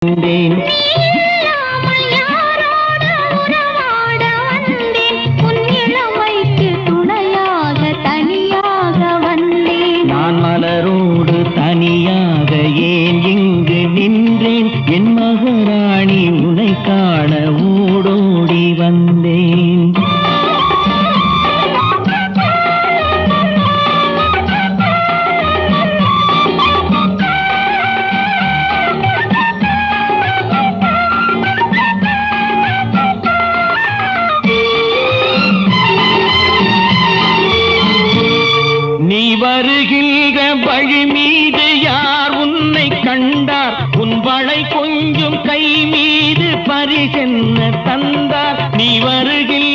வந்தேன். நான் மலரோடு தனியாக ஏன் இங்கு நின்றேன்? என் மகாராணி உன்னை காண ஓடோடி வந்தேன். நீ வருகின்ற வழி மீது யார் உன்னை கண்டார்? உன் வளை கொஞ்சம் கை மீது பரிசென்ன தந்தார்? நீ வருகின்ற